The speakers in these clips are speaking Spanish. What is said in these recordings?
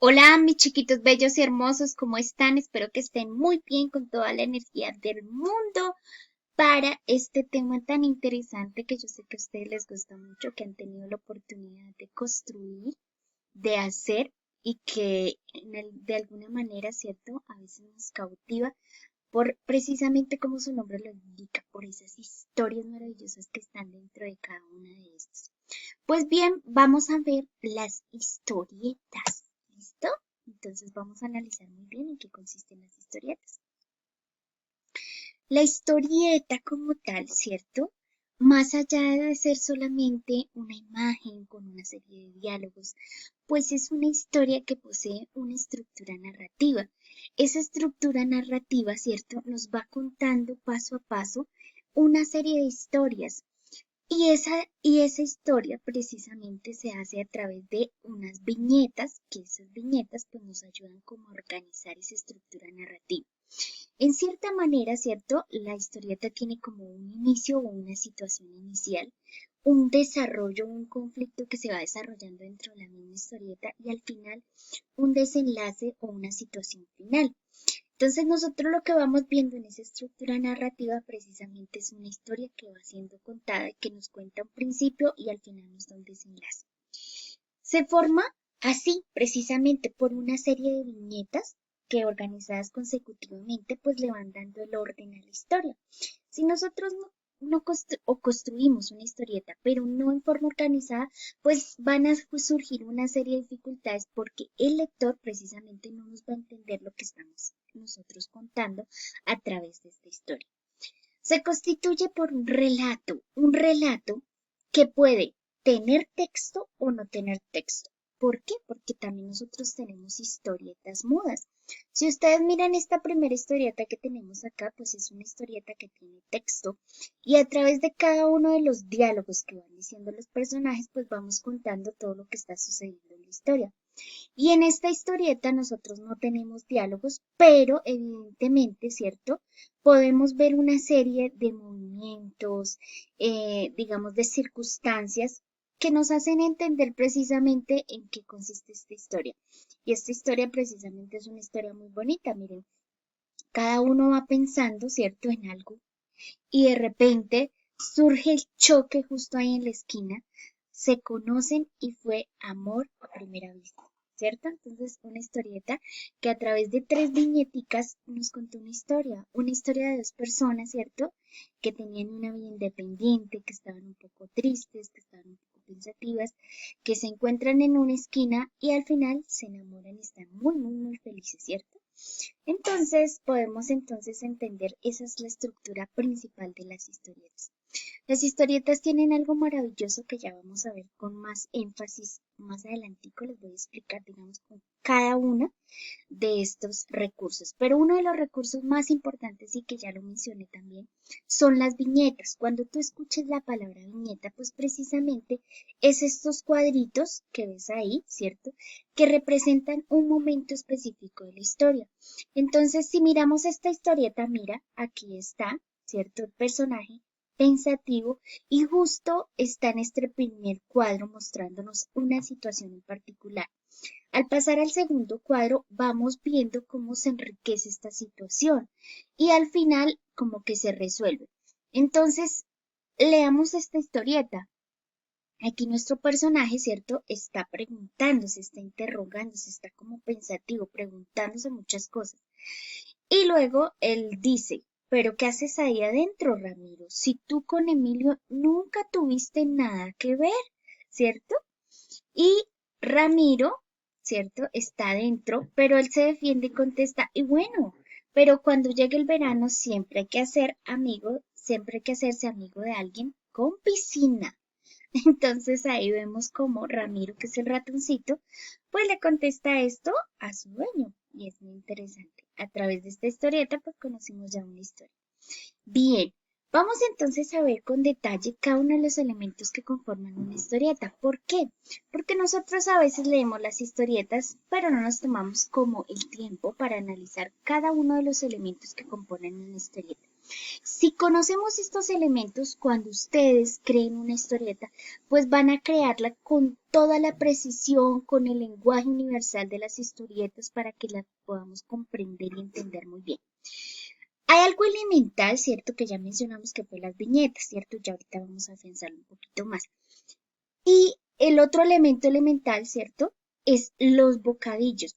Hola, mis chiquitos bellos y hermosos, ¿cómo están? Espero que estén muy bien con toda la energía del mundo para este tema tan interesante que yo sé que a ustedes les gusta mucho, que han tenido la oportunidad de construir, de hacer y que de alguna manera, ¿cierto? A veces nos cautiva por precisamente como su nombre lo indica, por esas historias maravillosas que están dentro de cada una de estas. Pues bien, vamos a ver las historietas. ¿Listo? Entonces vamos a analizar muy bien en qué consisten las historietas. La historieta como tal, ¿cierto? Más allá de ser solamente una imagen con una serie de diálogos, pues es una historia que posee una estructura narrativa. Esa estructura narrativa, ¿cierto? Nos va contando paso a paso una serie de historias y esa historia precisamente se hace a través de unas viñetas, que esas viñetas pues nos ayudan como a organizar esa estructura narrativa. En cierta manera, ¿cierto? La historieta tiene como un inicio o una situación inicial, un desarrollo, un conflicto que se va desarrollando dentro de la misma historieta y al final un desenlace o una situación final. Entonces nosotros lo que vamos viendo en esa estructura narrativa precisamente es una historia que va siendo contada y que nos cuenta un principio y al final nos da un desenlace. Se forma así precisamente por una serie de viñetas que organizadas consecutivamente pues le van dando el orden a la historia. Si nosotros no construimos una historieta, pero no en forma organizada, pues van a surgir una serie de dificultades porque el lector precisamente no nos va a entender lo que estamos nosotros contando a través de esta historia. Se constituye por un relato que puede tener texto o no tener texto. ¿Por qué? Porque también nosotros tenemos historietas mudas. Si ustedes miran esta primera historieta que tenemos acá, pues es una historieta que tiene texto y a través de cada uno de los diálogos que van diciendo los personajes, pues vamos contando todo lo que está sucediendo en la historia. Y en esta historieta nosotros no tenemos diálogos, pero evidentemente, ¿cierto? Podemos ver una serie de movimientos, digamos, de circunstancias que nos hacen entender precisamente en qué consiste esta historia. Y esta historia precisamente es una historia muy bonita, miren, cada uno va pensando, ¿cierto?, en algo y de repente surge el choque justo ahí en la esquina, se conocen y fue amor a primera vista, ¿cierto? Entonces, una historieta que a través de tres viñeticas nos contó una historia de dos personas, ¿cierto? Que tenían una vida independiente, que estaban un poco tristes, que estaban un poco pensativas, que se encuentran en una esquina y al final se enamoran y están muy, muy, muy felices, ¿cierto? Entonces, podemos entonces entender, esa es la estructura principal de las historietas. Las historietas tienen algo maravilloso que ya vamos a ver con más énfasis más adelantico, les voy a explicar, digamos, con cada una de estos recursos. Pero uno de los recursos más importantes y que ya lo mencioné también son las viñetas. Cuando tú escuches la palabra viñeta, pues precisamente es estos cuadritos que ves ahí, ¿cierto? Que representan un momento específico de la historia. Entonces, si miramos esta historieta, mira, aquí está, ¿cierto? El personaje pensativo y justo está en este primer cuadro mostrándonos una situación en particular. Al pasar al segundo cuadro, vamos viendo cómo se enriquece esta situación y al final como que se resuelve. Entonces, leamos esta historieta. Aquí nuestro personaje, ¿cierto? Está preguntándose, está interrogándose, está como pensativo, preguntándose muchas cosas. Y luego él dice, pero ¿qué haces ahí adentro, Ramiro? Si tú con Emilio nunca tuviste nada que ver, ¿cierto? Y Ramiro, ¿cierto? Está adentro, pero él se defiende y contesta, y bueno, pero cuando llegue el verano siempre hay que hacer amigo, siempre hay que hacerse amigo de alguien con piscina. Entonces ahí vemos como Ramiro, que es el ratoncito, pues le contesta esto a su dueño. Y es muy interesante. A través de esta historieta, pues conocimos ya una historia. Bien, Vamos entonces a ver con detalle cada uno de los elementos que conforman una historieta. ¿Por qué? Porque nosotros a veces leemos las historietas, pero no nos tomamos como el tiempo para analizar cada uno de los elementos que componen una historieta. Si conocemos estos elementos, cuando ustedes creen una historieta, pues van a crearla con toda la precisión, con el lenguaje universal de las historietas para que las podamos comprender y entender muy bien. Hay algo elemental, ¿cierto? Que ya mencionamos que fue las viñetas, ¿cierto? Ya ahorita vamos a afianzarlo un poquito más. Y el otro elemento elemental, ¿cierto? Es los bocadillos.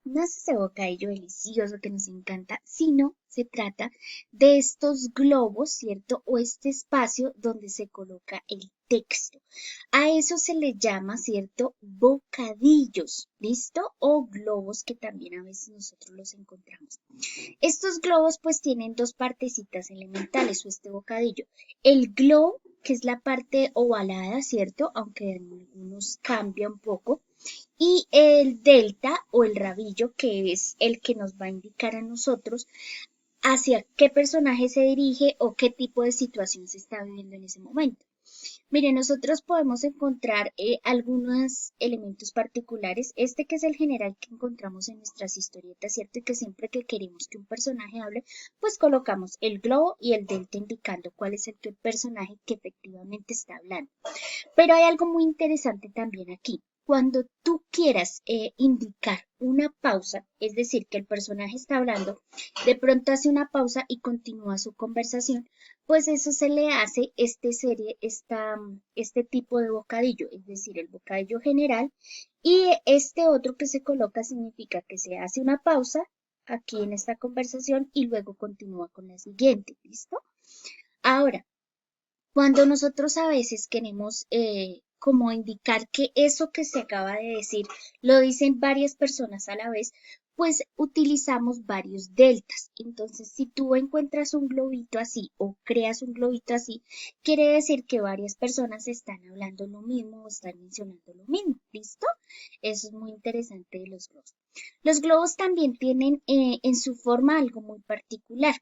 No es ese bocadillo delicioso que nos encanta, sino se trata de estos globos, ¿cierto? O este espacio donde se coloca el texto. A eso se le llama, ¿cierto? Bocadillos, ¿listo? O globos que también a veces nosotros los encontramos. Estos globos pues tienen dos partecitas elementales o este bocadillo. El globo, que es la parte ovalada, ¿cierto? Aunque en algunos cambia un poco. Y el delta o el rabillo, que es el que nos va a indicar a nosotros hacia qué personaje se dirige o qué tipo de situación se está viviendo en ese momento. Mire, nosotros podemos encontrar algunos elementos particulares. Este que es el general que encontramos en nuestras historietas, ¿cierto? Y que siempre que queremos que un personaje hable, pues colocamos el globo y el delta indicando cuál es el personaje que efectivamente está hablando. Pero hay algo muy interesante también aquí. Cuando tú quieras indicar una pausa, es decir, que el personaje está hablando, de pronto hace una pausa y continúa su conversación, pues eso se le hace este tipo de bocadillo, es decir, el bocadillo general, y este otro que se coloca significa que se hace una pausa aquí en esta conversación y luego continúa con la siguiente, ¿listo? Ahora, cuando nosotros a veces queremos como indicar que eso que se acaba de decir lo dicen varias personas a la vez, pues utilizamos varios deltas. Entonces, si tú encuentras un globito así o creas un globito así, quiere decir que varias personas están hablando lo mismo o están mencionando lo mismo. ¿Listo? Eso es muy interesante de los globos. Los globos también tienen en su forma algo muy particular.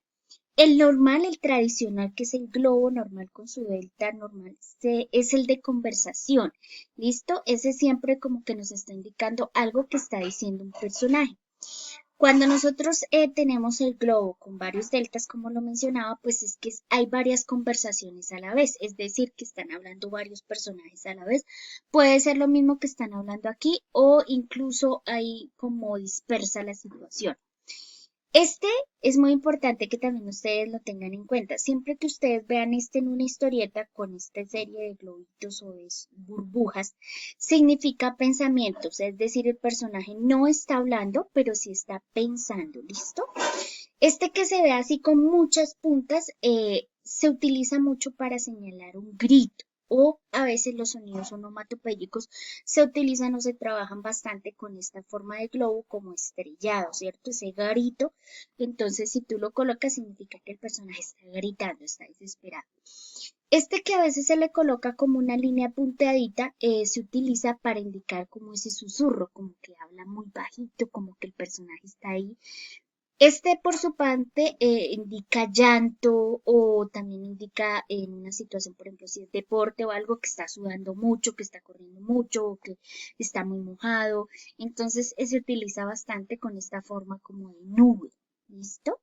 El normal, el tradicional, que es el globo normal con su delta normal, es el de conversación. ¿Listo? Ese siempre como que nos está indicando algo que está diciendo un personaje. Cuando nosotros tenemos el globo con varios deltas, como lo mencionaba, pues es que hay varias conversaciones a la vez, es decir, que están hablando varios personajes a la vez. Puede ser lo mismo que están hablando aquí o incluso ahí como dispersa la situación. Este es muy importante que también ustedes lo tengan en cuenta. Siempre que ustedes vean en una historieta con esta serie de globitos o de burbujas, significa pensamientos, es decir, el personaje no está hablando, pero sí está pensando, ¿listo? Este que se ve así con muchas puntas se utiliza mucho para señalar un grito o a veces los sonidos onomatopéyicos se utilizan o se trabajan bastante con esta forma de globo como estrellado, ¿cierto? Ese grito, entonces si tú lo colocas significa que el personaje está gritando, está desesperado. Este que a veces se le coloca como una línea punteadita, se utiliza para indicar como ese susurro, como que habla muy bajito, como que el personaje está ahí este, por su parte, indica llanto o también indica en una situación, por ejemplo, si es deporte o algo que está sudando mucho, que está corriendo mucho o que está muy mojado. Entonces, se utiliza bastante con esta forma como de nube. ¿Listo?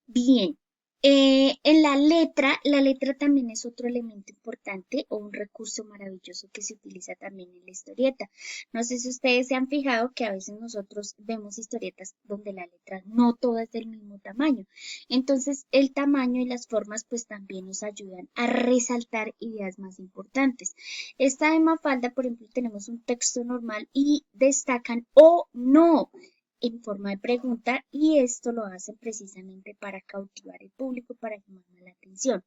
Bien, en la letra también es otro elemento importante o un recurso maravilloso que se utiliza también en la historieta. No sé si ustedes se han fijado que a veces nosotros vemos historietas donde la letra no toda es del mismo tamaño. Entonces, el tamaño y las formas pues también nos ayudan a resaltar ideas más importantes. Esta de Mafalda, por ejemplo, tenemos un texto normal y destacan o no en forma de pregunta y esto lo hacen precisamente para cautivar el público, para llamar la atención.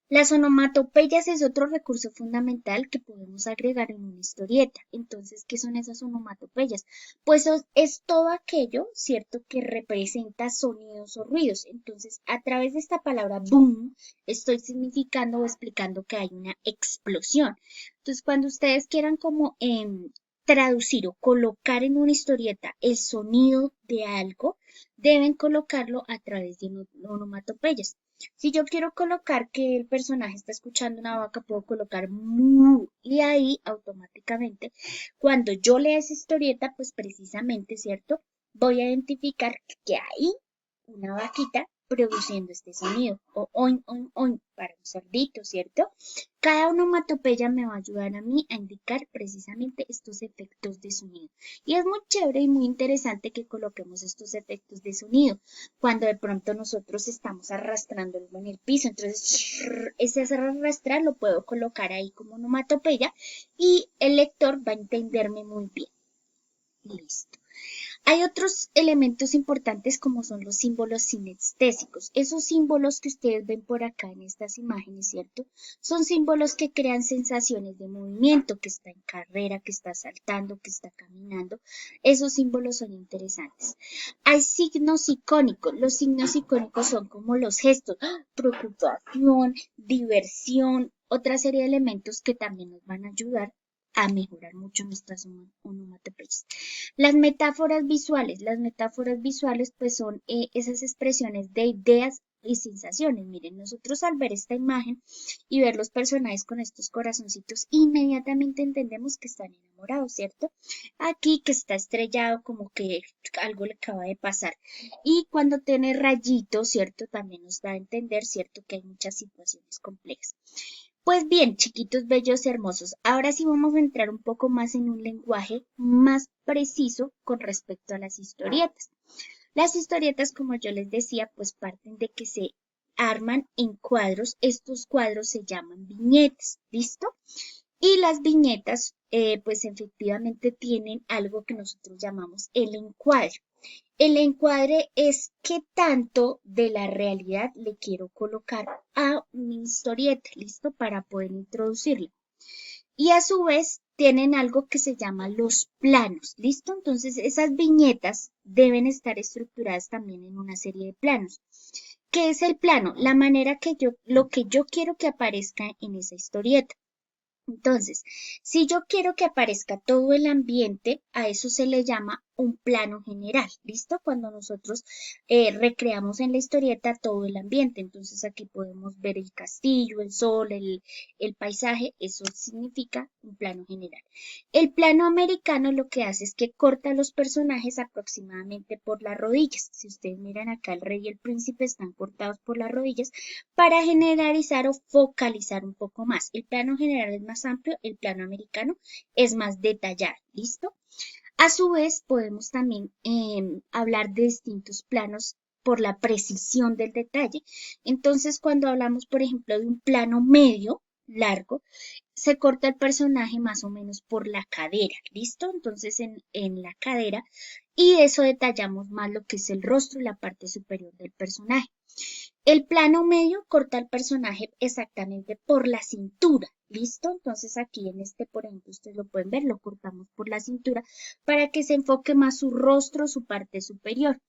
Las onomatopeyas es otro recurso fundamental que podemos agregar en una historieta. Entonces, ¿qué son esas onomatopeyas? Pues es todo aquello, ¿cierto?, que representa sonidos o ruidos. Entonces, a través de esta palabra boom, estoy significando o explicando que hay una explosión. Entonces, cuando ustedes quieran como traducir o colocar en una historieta el sonido de algo, deben colocarlo a través de onomatopeyas. Si yo quiero colocar que el personaje está escuchando una vaca, puedo colocar mu y ahí automáticamente, cuando yo lea esa historieta, pues precisamente, ¿cierto? Voy a identificar que hay una vaquita produciendo este sonido, o oin, oin, oin, para un cerdito, ¿cierto? Cada onomatopeya me va a ayudar a mí a indicar precisamente estos efectos de sonido. Y es muy chévere y muy interesante que coloquemos estos efectos de sonido cuando de pronto nosotros estamos arrastrando algo en el piso. Entonces, ese arrastrar lo puedo colocar ahí como onomatopeya y el lector va a entenderme muy bien. Listo. Hay otros elementos importantes como son los símbolos sinestésicos. Esos símbolos que ustedes ven por acá en estas imágenes, ¿cierto? Son símbolos que crean sensaciones de movimiento, que está en carrera, que está saltando, que está caminando. Esos símbolos son interesantes. Hay signos icónicos. Los signos icónicos son como los gestos, preocupación, diversión, otra serie de elementos que también nos van a ayudar a mejorar mucho nuestras onomatopeyas. Las metáforas visuales pues son esas expresiones de ideas y sensaciones. Miren, nosotros al ver esta imagen y ver los personajes con estos corazoncitos, inmediatamente entendemos que están enamorados, ¿cierto? Aquí que está estrellado, como que algo le acaba de pasar. Y cuando tiene rayitos, ¿cierto? También nos da a entender, ¿cierto? Que hay muchas situaciones complejas. Pues bien, chiquitos, bellos y hermosos, ahora sí vamos a entrar un poco más en un lenguaje más preciso con respecto a las historietas. Las historietas, como yo les decía, pues parten de que se arman en cuadros. Estos cuadros se llaman viñetas, ¿listo? Y las viñetas, pues efectivamente tienen algo que nosotros llamamos el encuadre. El encuadre es qué tanto de la realidad le quiero colocar a mi historieta, ¿listo? Para poder introducirla. Y a su vez tienen algo que se llama los planos, ¿listo? Entonces esas viñetas deben estar estructuradas también en una serie de planos. ¿Qué es el plano? La manera que lo que yo quiero que aparezca en esa historieta. Entonces, si yo quiero que aparezca todo el ambiente, a eso se le llama un plano general, ¿listo? Cuando nosotros recreamos en la historieta todo el ambiente, entonces aquí podemos ver el castillo, el sol, el paisaje, eso significa un plano general. El plano americano lo que hace es que corta a los personajes aproximadamente por las rodillas. Si ustedes miran acá, el rey y el príncipe están cortados por las rodillas para generalizar o focalizar un poco más. El plano general es más amplio, el plano americano es más detallado, ¿listo? A su vez, podemos también hablar de distintos planos por la precisión del detalle. Entonces, cuando hablamos, por ejemplo, de un plano medio, largo, se corta el personaje más o menos por la cadera, ¿listo? Entonces, en la cadera, y eso detallamos más lo que es el rostro y la parte superior del personaje. El plano medio corta al personaje exactamente por la cintura, ¿listo? Entonces aquí en este, por ejemplo, ustedes lo pueden ver, lo cortamos por la cintura para que se enfoque más su rostro, su parte superior.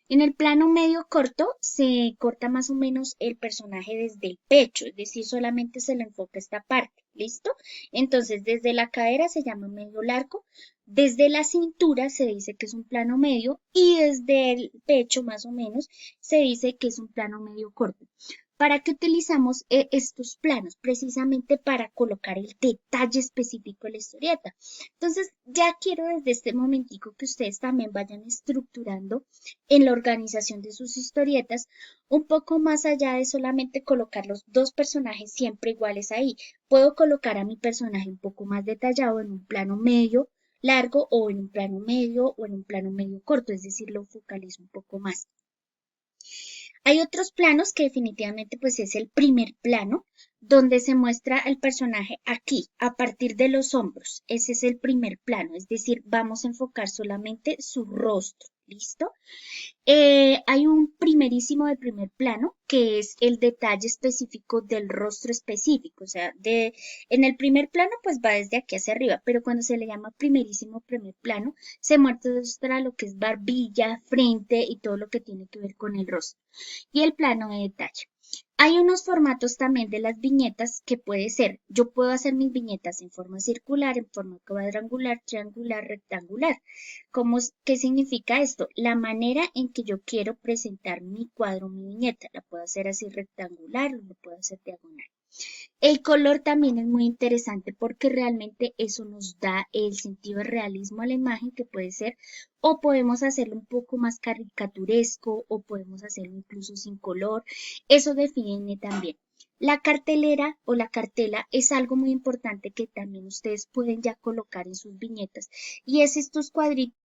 En el plano medio corto se corta más o menos el personaje desde el pecho, es decir, solamente se le enfoca esta parte, ¿listo? Entonces desde la cadera se llama medio largo, desde la cintura se dice que es un plano medio y desde el pecho más o menos se dice que es un plano medio corto. ¿Para qué utilizamos estos planos? Precisamente para colocar el detalle específico de la historieta. Entonces, ya quiero desde este momentico que ustedes también vayan estructurando en la organización de sus historietas un poco más allá de solamente colocar los dos personajes siempre iguales ahí. Puedo colocar a mi personaje un poco más detallado en un plano medio, largo o en un plano medio o en un plano medio corto, es decir, lo focalizo un poco más. Hay otros planos que definitivamente pues es el primer plano donde se muestra al personaje aquí, a partir de los hombros. Ese es el primer plano, es decir, vamos a enfocar solamente su rostro. ¿Listo? Hay un primerísimo de primer plano que es el detalle específico del rostro específico, o sea, en el primer plano pues va desde aquí hacia arriba, pero cuando se le llama primerísimo primer plano se muestra lo que es barbilla, frente y todo lo que tiene que ver con el rostro y el plano de detalle. Hay unos formatos también de las viñetas que puede ser, yo puedo hacer mis viñetas en forma circular, en forma cuadrangular, triangular, rectangular. ¿Qué significa esto? La manera en que yo quiero presentar mi cuadro, mi viñeta, la puedo hacer así rectangular o lo puedo hacer diagonal. El color también es muy interesante porque realmente eso nos da el sentido de realismo a la imagen que puede ser o podemos hacerlo un poco más caricaturesco o podemos hacerlo incluso sin color. Eso define también. La cartelera o la cartela es algo muy importante que también ustedes pueden ya colocar en sus viñetas y es estos cuadritos